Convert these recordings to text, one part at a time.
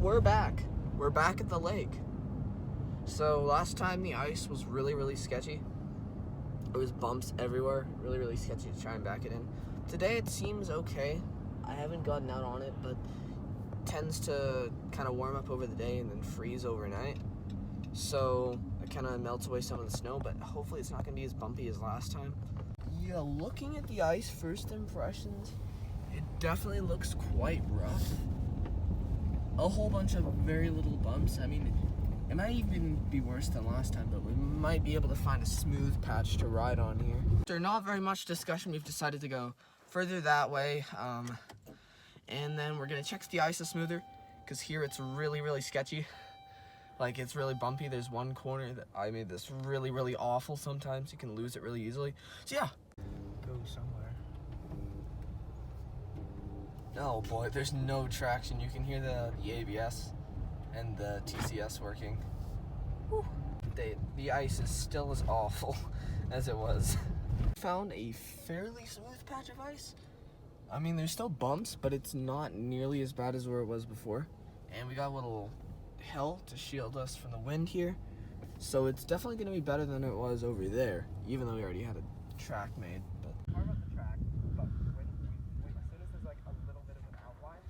we're back. We're back at the lake. So last time the ice was really sketchy. There was bumps everywhere, really sketchy to try and back it in. Today it seems okay. I haven't gotten out on it, but it tends to kind of warm up over the day and then freeze overnight. So it kind of melts away some of the snow, but hopefully it's not going to be as bumpy as last time. Yeah, looking at the ice, first impressions, it definitely looks quite rough. A whole bunch of very little bumps. I mean, it might even be worse than last time, but we might be able to find a smooth patch to ride on here. After not very much discussion, we've decided to go further that way, and then we're gonna check if the ice is smoother, because here it's really sketchy. Like, it's really bumpy. There's one corner that I made this really awful sometimes. You can lose it really easily. So yeah, go somewhere. Oh boy, there's no traction. You can hear the ABS and the TCS working. Whew. The ice is still as awful as it was. Found a fairly smooth patch of ice. I mean, there's still bumps, but it's not nearly as bad as where it was before. And we got a little hill to shield us from the wind here. So it's definitely going to be better than it was over there, even though we already had a track made. But Hard about the track, but when as soon as there's like a little bit of an outline,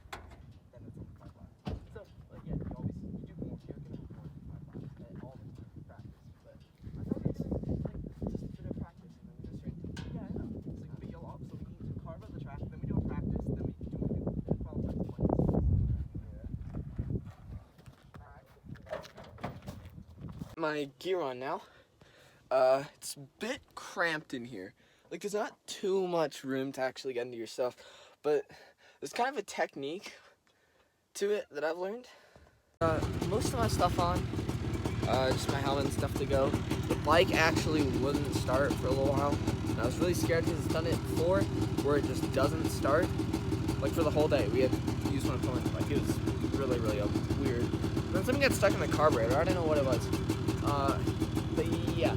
then it's on 5 laps. So like yeah, you're gonna move more than 5 laps all the time practice. But I thought we were doing like just a bit of practice and then we go straight to yeah, I know. It's like but you'll also we need to carve out the track, then we do a practice, then we do 12 laps points. my gear on now. It's a bit cramped in here. Like, there's not too much room to actually get into your stuff, but there's kind of a technique to it that I've learned. Most of my stuff on, just my helmet and stuff to go. The bike actually wouldn't start for a little while, and I was really scared because it's done it before where it just doesn't start. Like, for the whole day, we had to use one of the like, it was really weird. And then something got stuck in the carburetor. I don't know what it was. But yeah.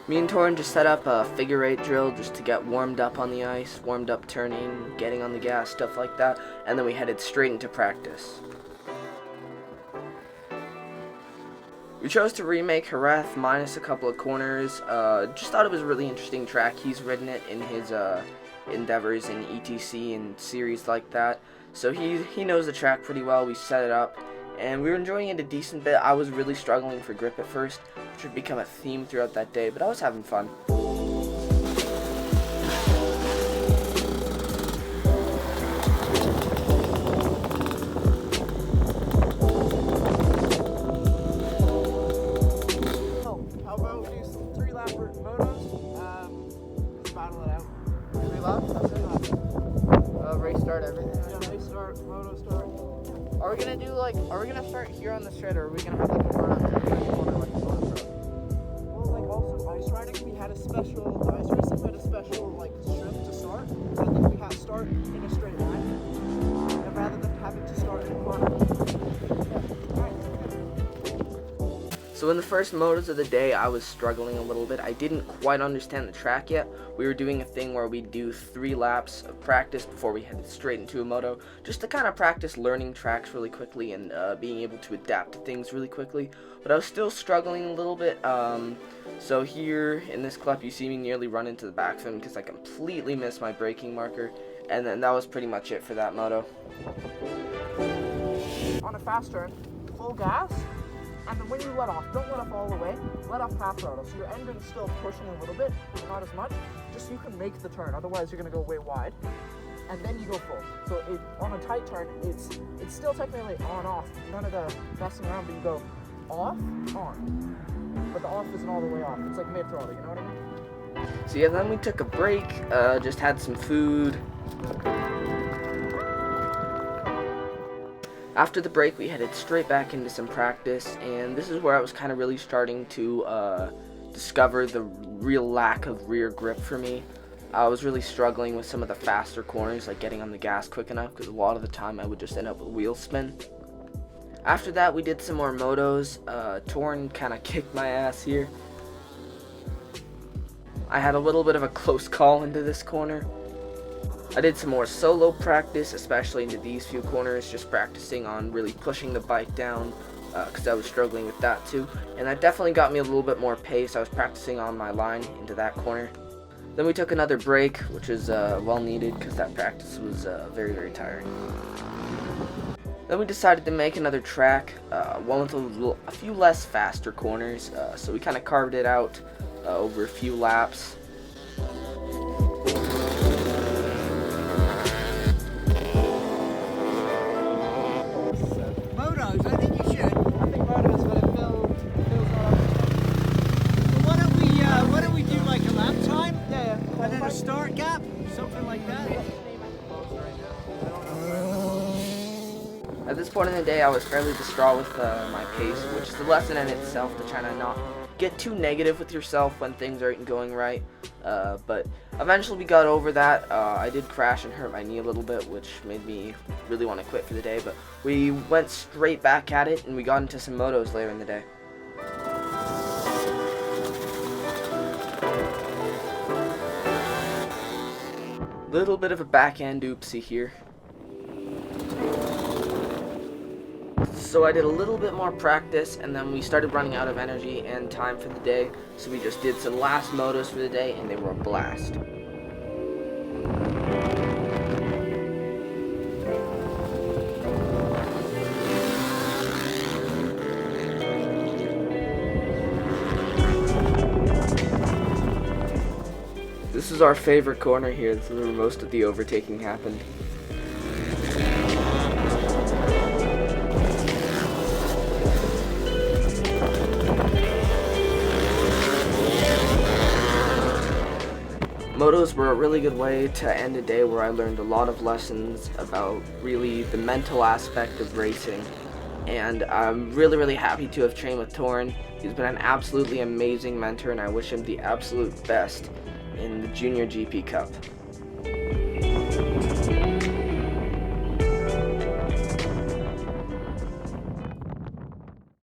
Me and Torin just set up a figure 8 drill just to get warmed up on the ice, warmed up turning, getting on the gas, stuff like that, and then we headed straight into practice. We chose to remake Jerez minus a couple of corners. Just thought it was a really interesting track. He's ridden it in his endeavors in ETC and series like that, so he knows the track pretty well. We set it up, and we were enjoying it a decent bit. I was really struggling for grip at first, which would become a theme throughout that day, but I was having fun. How about we do some 3-lapper motos? Just battle it out. 3 laps? That's 3 laps. Race start, everything. Yeah, race start, moto start. Are we gonna start here on the straight, or are we gonna have like a run up to the corner like a solo pro? Well, like also ice riding, we had a special, the ice racing we had a special like strip to start. I think we have to start in a straight line, and rather than having to start in a corner. So in the first motos of the day, I was struggling a little bit. I didn't quite understand the track yet. We were doing a thing where we do 3 laps of practice before we headed straight into a moto, just to kind of practice learning tracks really quickly and being able to adapt to things really quickly. But I was still struggling a little bit. So here in this clip, you see me nearly run into the back of him because I completely missed my braking marker. And then that was pretty much it for that moto. On a fast turn, full gas. And then when you let off, don't let off all the way, let off half throttle. So your engine's still pushing a little bit, but not as much, just so you can make the turn. Otherwise, you're gonna go way wide. And then you go full. So on a tight turn, it's still technically on-off. None of the messing around, but you go off, on. But the off isn't all the way off. It's like mid-throttle, you know what I mean? So yeah, then we took a break, just had some food. After the break, we headed straight back into some practice, and this is where I was kind of really starting to discover the real lack of rear grip for me. I was really struggling with some of the faster corners, like getting on the gas quick enough, because a lot of the time I would just end up with wheel spin. After that, we did some more motos. Torin kind of kicked my ass here. I had a little bit of a close call into this corner. I did some more solo practice, especially into these few corners, just practicing on really pushing the bike down, because I was struggling with that too. And that definitely got me a little bit more pace. I was practicing on my line into that corner. Then we took another break, which was well needed, because that practice was very, very tiring. Then we decided to make another track, one with a few less faster corners, so we kind of carved it out over a few laps. Motos, I think you should. I think motos, but it feels not Well, why don't we do like a lap time? Yeah. And then a start gap, something like that. At this point in the day, I was fairly distraught with my pace, which is a lesson in itself to try to not get too negative with yourself when things aren't going right. But eventually we got over that. I did crash and hurt my knee a little bit, which made me really want to quit for the day. But we went straight back at it, and we got into some motos later in the day. Little bit of a backhand oopsie here. So I did a little bit more practice, and then we started running out of energy and time for the day, so we just did some last motos for the day, and they were a blast. This is our favorite corner here. This is where most of the overtaking happened. Motos were a really good way to end a day where I learned a lot of lessons about really the mental aspect of racing. And I'm really, really happy to have trained with Torin. He's been an absolutely amazing mentor, and I wish him the absolute best in the Junior GP Cup.